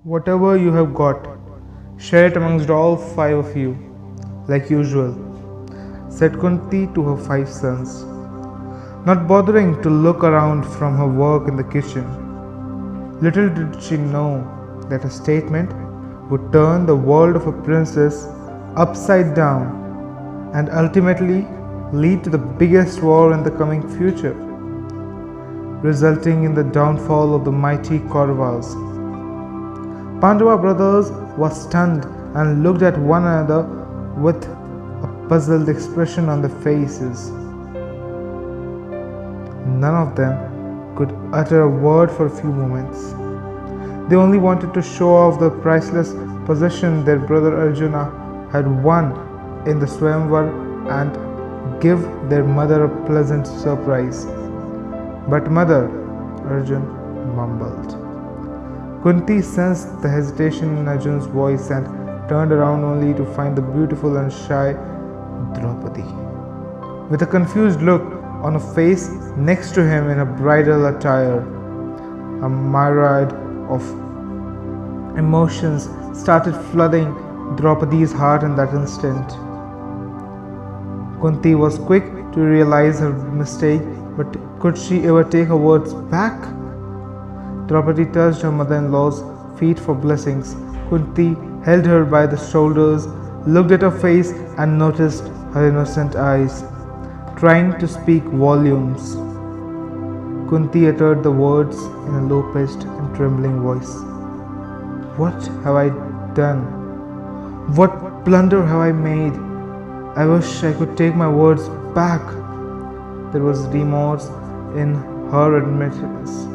Whatever you have got, share it amongst all 5 of you, like usual, said Kunti to her 5 sons, not bothering to look around from her work in the kitchen. Little did she know that a statement would turn the world of a princess upside down and ultimately lead to the biggest war in the coming future, resulting in the downfall of the mighty Kauravas. Pandava brothers were stunned and looked at one another with a puzzled expression on their faces. None of them could utter a word for a few moments. They only wanted to show off the priceless possession their brother Arjuna had won in the Swayamvar and give their mother a pleasant surprise. But mother, Arjun mumbled. Kunti sensed the hesitation in Arjun's voice and turned around only to find the beautiful and shy Draupadi, with a confused look on a face next to him in a bridal attire. A myriad of emotions started flooding Draupadi's heart in that instant. Kunti was quick to realize her mistake, but could she ever take her words back? Draupadi touched her mother-in-law's feet for blessings. Kunti held her by the shoulders, looked at her face and noticed her innocent eyes, trying to speak volumes. Kunti uttered the words in a low-pitched and trembling voice. What have I done? What blunder have I made? I wish I could take my words back. There was remorse in her admittance,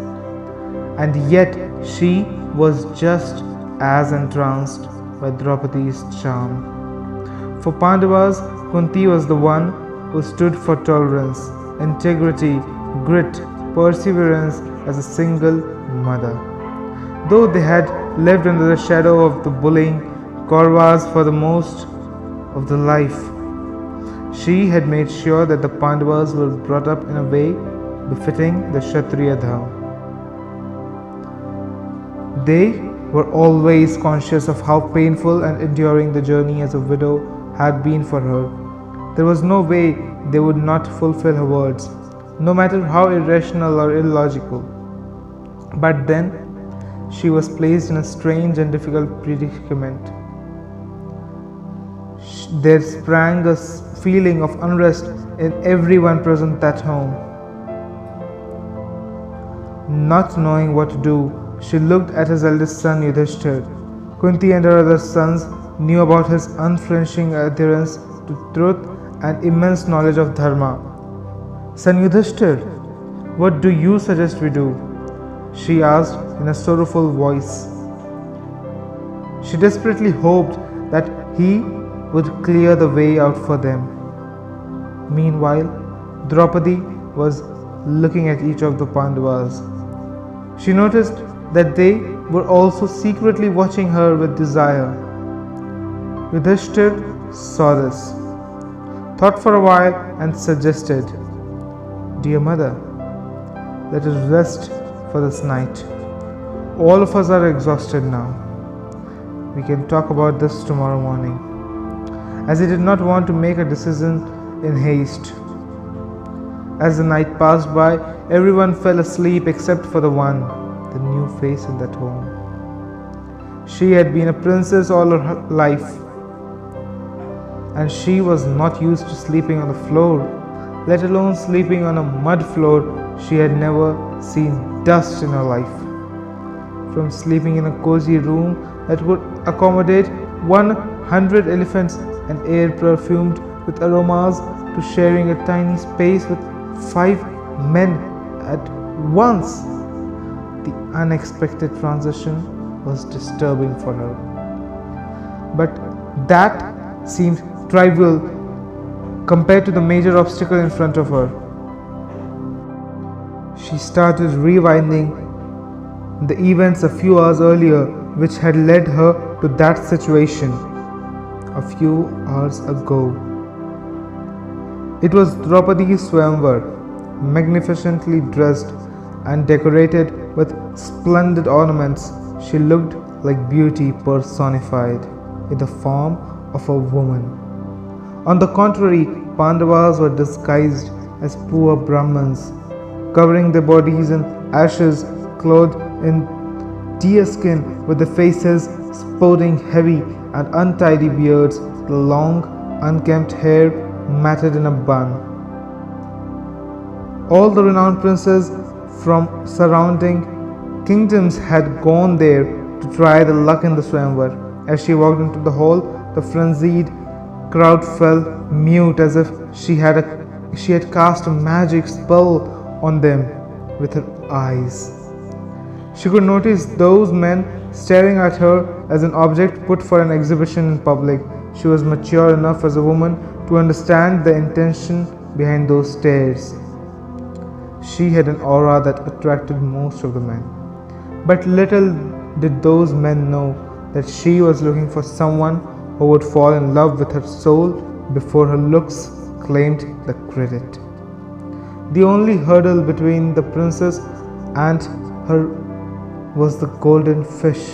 and yet she was just as entranced by Draupadi's charm. For Pandavas, Kunti was the one who stood for tolerance, integrity, grit, perseverance as a single mother. Though they had lived under the shadow of the bullying Kauravas for the most of their life, she had made sure that the Pandavas were brought up in a way befitting the Kshatriya Dharma. They were always conscious of how painful and enduring the journey as a widow had been for her. There was no way they would not fulfill her words, no matter how irrational or illogical. But then she was placed in a strange and difficult predicament. There sprang a feeling of unrest in everyone present at home. Not knowing what to do, she looked at his eldest son Yudhishthir. Kunti and her other sons knew about his unflinching adherence to truth and immense knowledge of dharma. Son Yudhishthir, what do you suggest we do? She asked in a sorrowful voice. She desperately hoped that he would clear the way out for them. Meanwhile, Draupadi was looking at each of the Pandavas. She noticed that they were also secretly watching her with desire. Yudhishthir saw this, thought for a while and suggested, Dear mother, let us rest for this night. All of us are exhausted now. We can talk about this tomorrow morning. As he did not want to make a decision in haste. As the night passed by, everyone fell asleep except for the new face in that home. She had been a princess all her life, and she was not used to sleeping on the floor, let alone sleeping on a mud floor. She had never seen dust in her life. From sleeping in a cozy room that would accommodate 100 elephants and air perfumed with aromas to sharing a tiny space with 5 men at once. The unexpected transition was disturbing for her. But that seemed trivial compared to the major obstacle in front of her. She started rewinding the events a few hours earlier which had led her to that situation. A few hours ago, it was Draupadi's Swayamvar, magnificently dressed and decorated with splendid ornaments. She looked like beauty personified in the form of a woman. On the contrary, Pandavas were disguised as poor Brahmins, covering their bodies in ashes, clothed in deerskin, with their faces sporting heavy and untidy beards, the long, unkempt hair matted in a bun. All the renowned princes from surrounding kingdoms had gone there to try their luck in the Swayamvar. As she walked into the hall, the frenzied crowd fell mute as if she had cast a magic spell on them with her eyes. She could notice those men staring at her as an object put for an exhibition in public. She was mature enough as a woman to understand the intention behind those stares. She had an aura that attracted most of the men. But little did those men know that she was looking for someone who would fall in love with her soul before her looks claimed the credit. The only hurdle between the princess and her was the golden fish,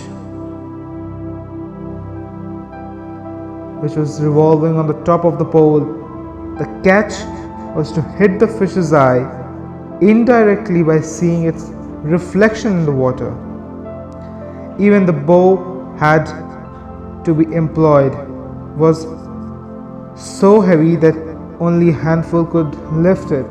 which was revolving on the top of the pole. The catch was to hit the fish's eye indirectly by seeing its reflection in the water. Even the bow had to be employed was so heavy that only a handful could lift it.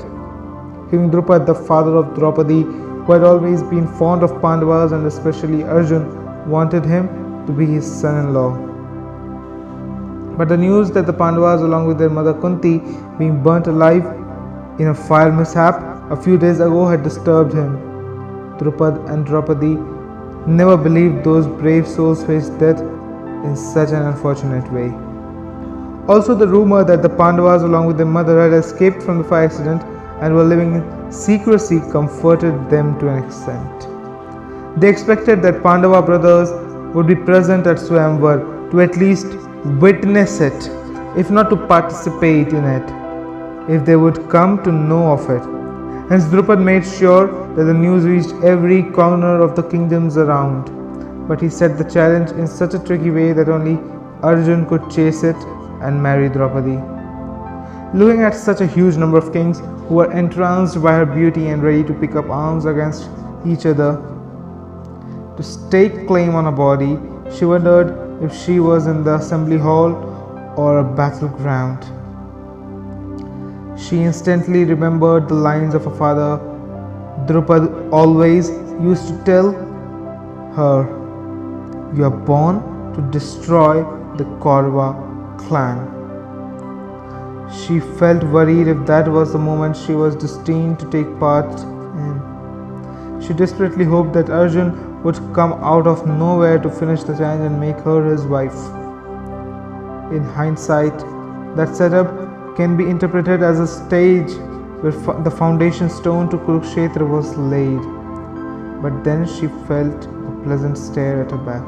King Drupad, the father of Draupadi, who had always been fond of Pandavas and especially Arjun, wanted him to be his son-in-law. But the news that the Pandavas, along with their mother Kunti, being burnt alive in a fire mishap a few days ago had disturbed him. Drupad and Draupadi never believed those brave souls faced death in such an unfortunate way. Also, the rumor that the Pandavas, along with their mother, had escaped from the fire accident and were living in secrecy comforted them to an extent. They expected that Pandava brothers would be present at Swayamvar to at least witness it, if not to participate in it, if they would come to know of it. Hence Drupad made sure that the news reached every corner of the kingdoms around. But he set the challenge in such a tricky way that only Arjun could chase it and marry Draupadi. Looking at such a huge number of kings who were entranced by her beauty and ready to pick up arms against each other to stake claim on her body, she wondered if she was in the assembly hall or a battleground. She instantly remembered the lines of her father. Drupad always used to tell her, "You are born to destroy the Kaurava clan." She felt worried if that was the moment she was destined to take part in. She desperately hoped that Arjun would come out of nowhere to finish the challenge and make her his wife. In hindsight, that setup can be interpreted as a stage where the foundation stone to Kurukshetra was laid. But then she felt a pleasant stare at her back.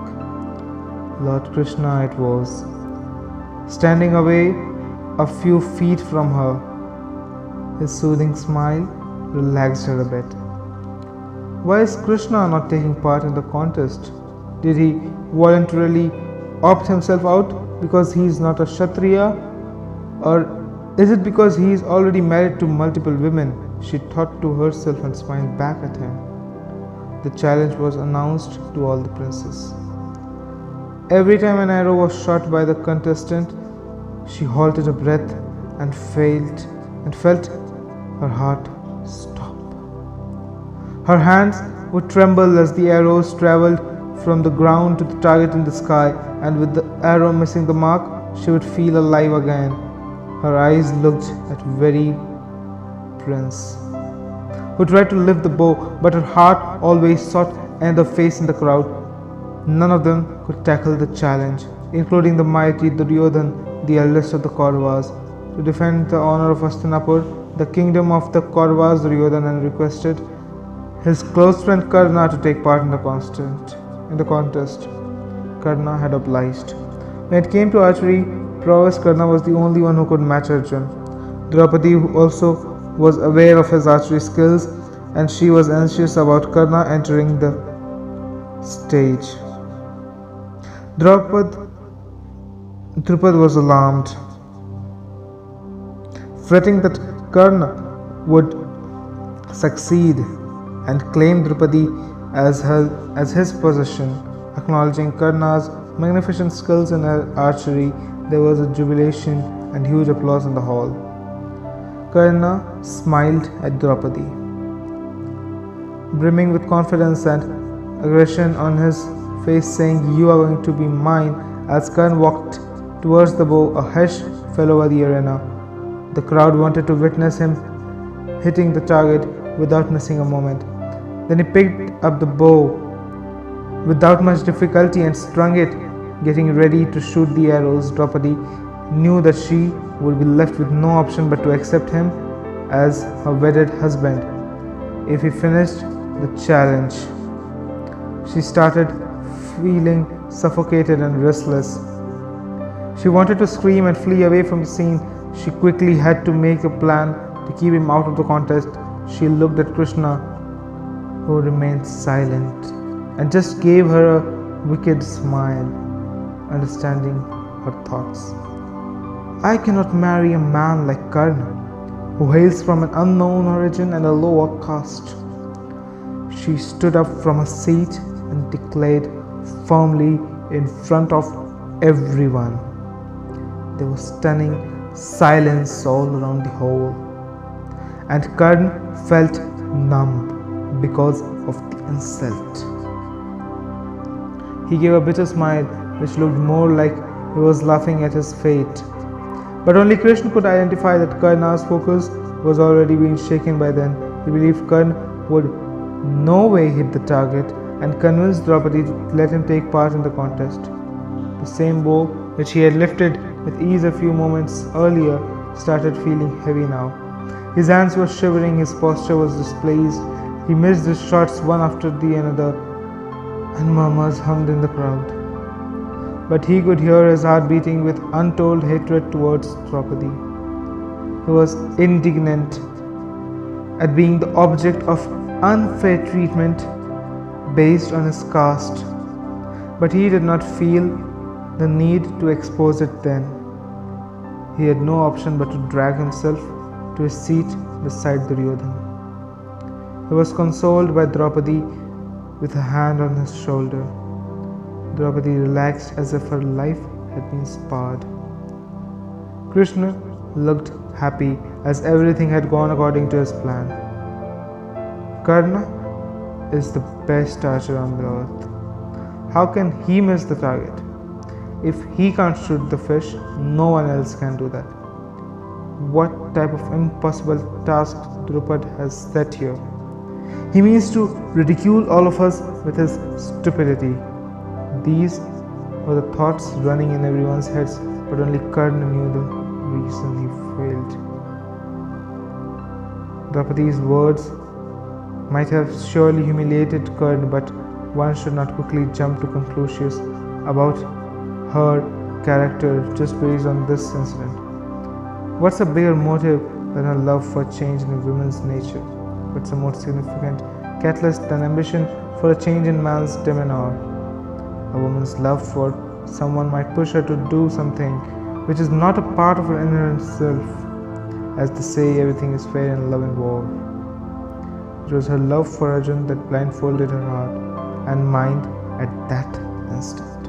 Lord Krishna it was, standing away a few feet from her. His soothing smile relaxed her a bit. Why is Krishna not taking part in the contest? Did he voluntarily opt himself out because he is not a Kshatriya? Or is it because he is already married to multiple women? She thought to herself and smiled back at him. The challenge was announced to all the princes. Every time an arrow was shot by the contestant, she halted her breath and felt her heart stop. Her hands would tremble as the arrows traveled from the ground to the target in the sky, and with the arrow missing the mark, she would feel alive again. Her eyes looked at very prince, who tried to lift the bow, but her heart always sought another face in the crowd. None of them could tackle the challenge, including the mighty Duryodhan, the eldest of the Kauravas. To defend the honor of Hastinapur, the kingdom of the Kauravas, Duryodhan requested his close friend Karna to take part in the contest. Karna had obliged. When it came to archery prowess, Karna was the only one who could match Arjun. Draupadi also was aware of his archery skills, and she was anxious about Karna entering the stage. Draupad, Drupad was alarmed, fretting that Karna would succeed and claim Draupadi as his possession. Acknowledging Karna's magnificent skills in archery, there was a jubilation and huge applause in the hall. Karna smiled at Draupadi, brimming with confidence and aggression on his face, saying, "You are going to be mine." As Karna walked towards the bow, a hush fell over the arena. The crowd wanted to witness him hitting the target without missing a moment. Then he picked up the bow without much difficulty and strung it, getting ready to shoot the arrows. Draupadi knew that she would be left with no option but to accept him as her wedded husband if he finished the challenge. She started feeling suffocated and restless. She wanted to scream and flee away from the scene. She quickly had to make a plan to keep him out of the contest. She looked at Krishna, who remained silent, and just gave her a wicked smile, understanding her thoughts. "I cannot marry a man like Karna, who hails from an unknown origin and a lower caste." She stood up from her seat and declared firmly in front of everyone. There was stunning silence all around the hall, and Karna felt numb because of the insult. He gave a bitter smile which looked more like he was laughing at his fate. But only Krishna could identify that Karna's focus was already being shaken by then. He believed Karna would no way hit the target and convinced Draupadi to let him take part in the contest. The same bow which he had lifted with ease a few moments earlier started feeling heavy now. His hands were shivering, his posture was displeased. He missed his shots one after the another, and murmurs hummed in the crowd. But he could hear his heart beating with untold hatred towards Draupadi. He was indignant at being the object of unfair treatment based on his caste, but he did not feel the need to expose it then. He had no option but to drag himself to his seat beside Duryodhan. He was consoled by Draupadi with a hand on his shoulder. Draupadi relaxed as if her life had been spared. Krishna looked happy as everything had gone according to his plan. Karna is the best archer on the earth. How can he miss the target? If he can't shoot the fish, no one else can do that. What type of impossible task Drupad has set here? He means to ridicule all of us with his stupidity. These were the thoughts running in everyone's heads, but only Karna knew the reason he failed. Draupadi's words might have surely humiliated Karna, but one should not quickly jump to conclusions about her character just based on this incident. What's a bigger motive than her love for change in a woman's nature? What's a more significant catalyst than ambition for a change in man's demeanor? A woman's love for someone might push her to do something which is not a part of her inherent self. As they say, everything is fair in love and war. It was her love for Arjun that blindfolded her heart and mind at that instant.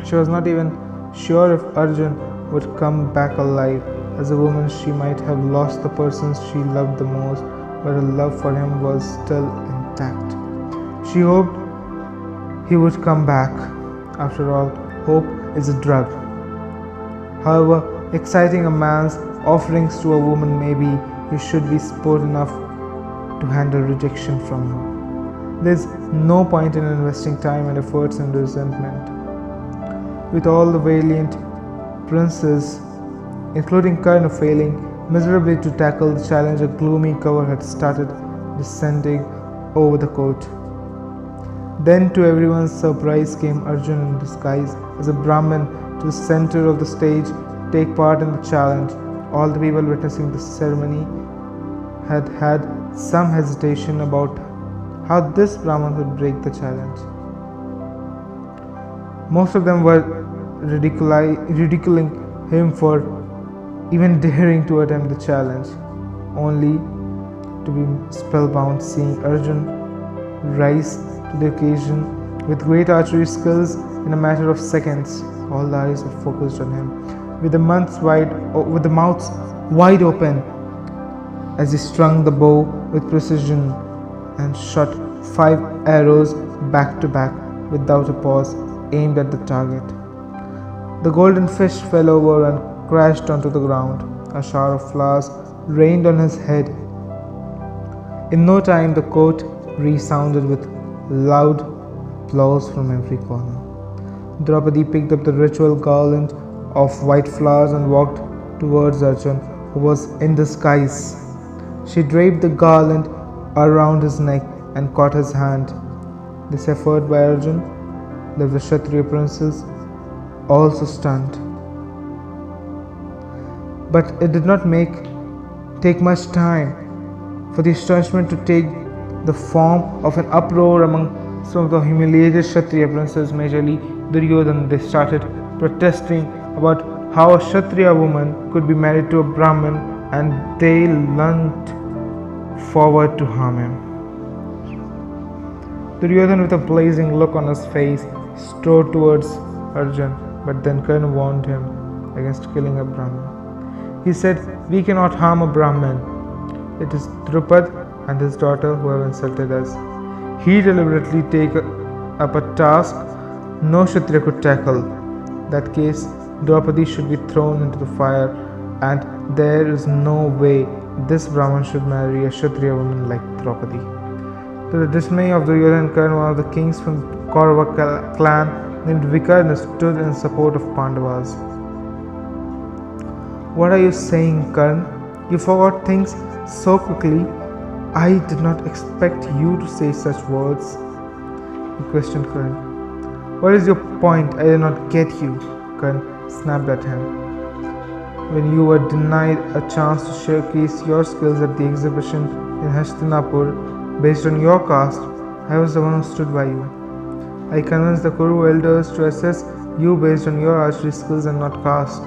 She was not even sure if Arjun would come back alive. As a woman, she might have lost the person she loved the most, but her love for him was still intact. She hoped he would come back. After all, hope is a drug. However exciting a man's offerings to a woman may be, he should be sport enough to handle rejection from her. There is no point in investing time and efforts in resentment. With all the valiant princes, including Karna, failing miserably to tackle the challenge, a gloomy cover had started descending over the court. Then, to everyone's surprise, came Arjun in disguise as a Brahmin to the center of the stage to take part in the challenge. All the people witnessing the ceremony had had some hesitation about how this Brahmin would break the challenge. Most of them were ridiculing him for even daring to attempt the challenge, only to be spellbound seeing Arjun rise to the occasion with great archery skills in a matter of seconds. All the eyes were focused on him, with the mouths wide open, as he strung the bow with precision and shot 5 arrows back to back without a pause, aimed at the target. The golden fish fell over and crashed onto the ground. A shower of flowers rained on his head. In no time, the court resounded with loud applause from every corner. Draupadi picked up the ritual garland of white flowers and walked towards Arjun, who was in disguise. She draped the garland around his neck and caught his hand. This effort by Arjun left the Kshatriya princes also stunned. But it did not take much time for the astonishment to take the form of an uproar among some of the humiliated Kshatriya princes, majorly Duryodhana. They started protesting about how a Kshatriya woman could be married to a Brahmin, and they lunged forward to harm him. Duryodhana, with a blazing look on his face, strode towards Arjun, but then Karna warned him against killing a Brahmin. He said, "We cannot harm a Brahmin. It is Drupad and his daughter who have insulted us." He deliberately take up a task no Kshatriya could tackle. In that case, Draupadi should be thrown into the fire, and there is no way this Brahmin should marry a Kshatriya woman like Draupadi. To the dismay of Duryodhana and Karna, one of the kings from Kaurava clan named Vikarna stood in support of Pandavas. "What are you saying, Karna? You forgot things so quickly. I did not expect you to say such words," he questioned Karna. "What is your point? I did not get you," Karna snapped at him. "When you were denied a chance to showcase your skills at the exhibition in Hastinapur based on your caste, I was the one who stood by you. I convinced the Kuru elders to assess you based on your archery skills and not caste.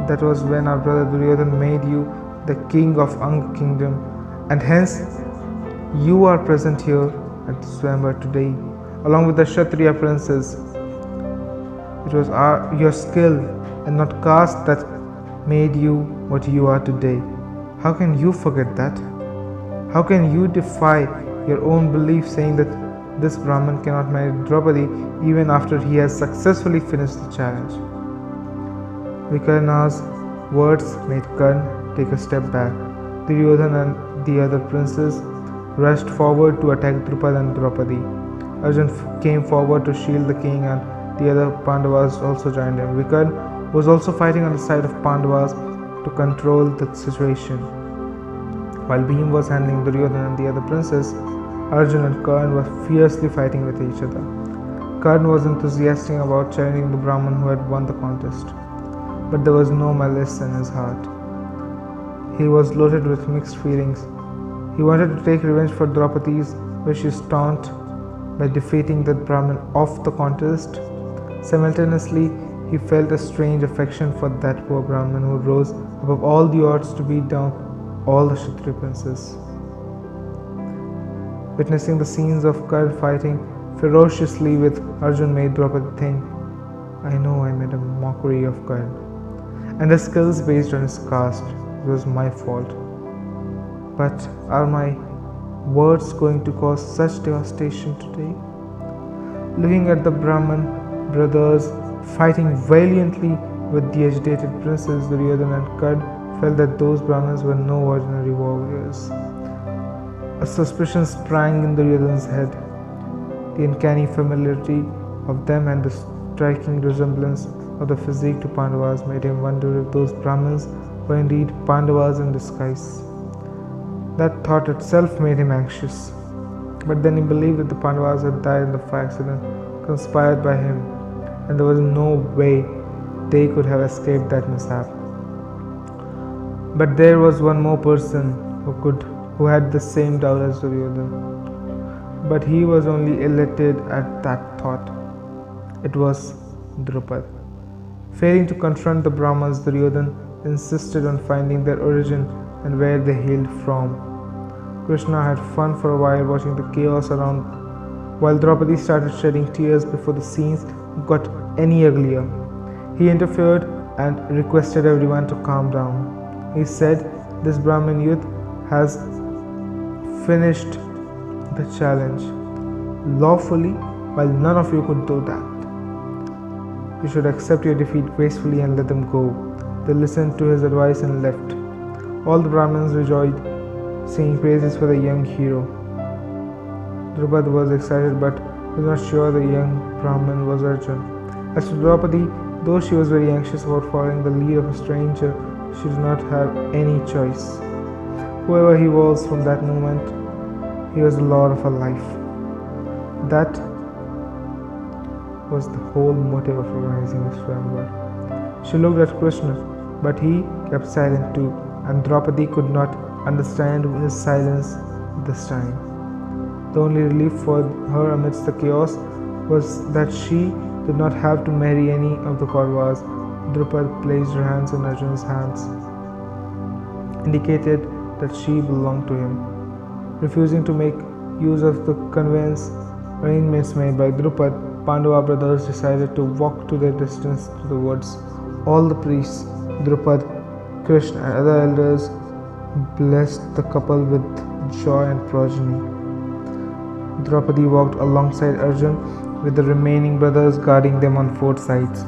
That was when our brother Duryodhana made you the king of Anga kingdom, and hence you are present here at the Swayamvar today, along with the Kshatriya princes. It was your skill and not caste that made you what you are today. How can you forget that? How can you defy your own belief, saying that this Brahmin cannot marry Draupadi even after he has successfully finished the challenge?" Vikarna's words made Karna take a step back. Duryodhana and the other princes rushed forward to attack Drupad and Draupadi. Arjun came forward to shield the king, and the other Pandavas also joined him. Vikarna was also fighting on the side of Pandavas to control the situation. While Bhim was handling Duryodhana and the other princes, Arjun and Karna were fiercely fighting with each other. Karna was enthusiastic about challenging the Brahmin who had won the contest, but there was no malice in his heart. He was loaded with mixed feelings. He wanted to take revenge for Draupadi's vicious taunt by defeating the Brahmin off the contest. Simultaneously, he felt a strange affection for that poor Brahmin who rose above all the odds to beat down all the Kshatriya princes. Witnessing the scenes of Karna fighting ferociously with Arjun made Draupadi think, "I know I made a mockery of Karna and his skills based on his caste. It was my fault. But are my words going to cause such devastation today?" Looking at the Brahmin brothers fighting valiantly with the agitated princes, Duryodhana and Karna felt that those Brahmins were no ordinary warriors. A suspicion sprang in Duryodhana's head. The uncanny familiarity of them and the striking resemblance of the physique to Pandavas made him wonder if those Brahmins were indeed Pandavas in disguise. That thought itself made him anxious. But then he believed that the Pandavas had died in the fire accident conspired by him, and there was no way they could have escaped that mishap. But there was one more person who had the same doubt as Duryodhana. But he was only elated at that thought. It was Drupad. Failing to confront the Brahmas, Duryodhan insisted on finding their origin and where they hailed from. Krishna had fun for a while watching the chaos around, while Draupadi started shedding tears before the scenes got any uglier. He interfered and requested everyone to calm down. He said, "This Brahmin youth has finished the challenge lawfully, while none of you could do that. You should accept your defeat gracefully and let them go." They listened to his advice and left. All the Brahmins rejoiced, singing praises for the young hero. Drupad was excited but was not sure the young Brahmin was Arjun. As to Draupadi, though she was very anxious about following the lead of a stranger, she did not have any choice. Whoever he was from that moment, he was the lord of her life. That was the whole motive of organizing this Swayamvar. She looked at Krishna, but he kept silent too, and Draupadi could not understand his silence this time. The only relief for her amidst the chaos was that she did not have to marry any of the Kauravas. Drupad placed her hands in Arjun's hands, indicated that she belonged to him. Refusing to make use of the conveyance arrangements made by Drupad, Pandava brothers decided to walk to their distance to the woods. All the priests, Drupad, Krishna and other elders blessed the couple with joy and progeny. Draupadi walked alongside Arjun with the remaining brothers guarding them on four sides.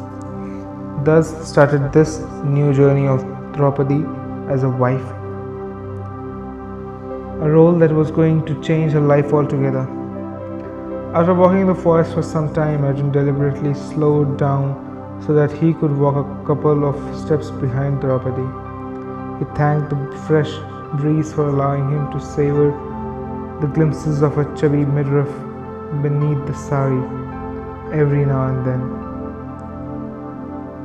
Thus started this new journey of Draupadi as a wife, a role that was going to change her life altogether. After walking in the forest for some time, Arjun deliberately slowed down so that he could walk a couple of steps behind Draupadi. He thanked the fresh breeze for allowing him to savor the glimpses of a chubby midriff beneath the sari every now and then.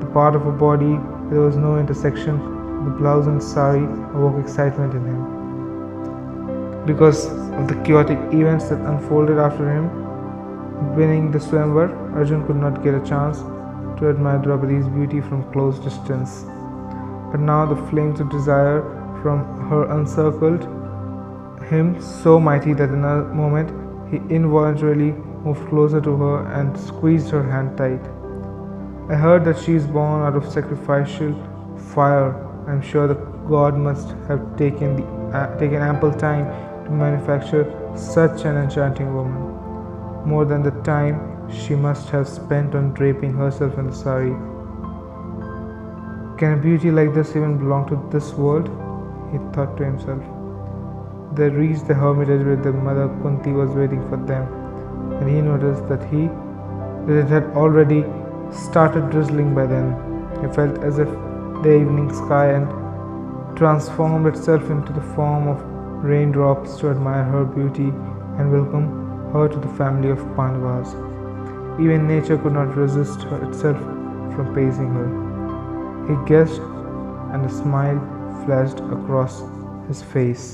The part of her body where there was no intersection of the blouse and sari awoke excitement in him. Because of the chaotic events that unfolded after him winning the Swayamvar, Arjun could not get a chance to admire Draupadi's beauty from close distance. But now the flames of desire from her encircled him so mighty that in a moment he involuntarily moved closer to her and squeezed her hand tight. "I heard that she is born out of sacrificial fire. I am sure the god must have taken ample time to manufacture such an enchanting woman, more than the time she must have spent on draping herself in the sari. Can a beauty like this even belong to this world?" he thought to himself. They reached the hermitage where their mother Kunti was waiting for them, and he noticed that it had already started drizzling by then. He felt as if the evening sky had transformed itself into the form of raindrops to admire her beauty and welcome her to the family of Pandavas. Even nature could not resist itself from praising her. He guessed, and a smile flashed across his face.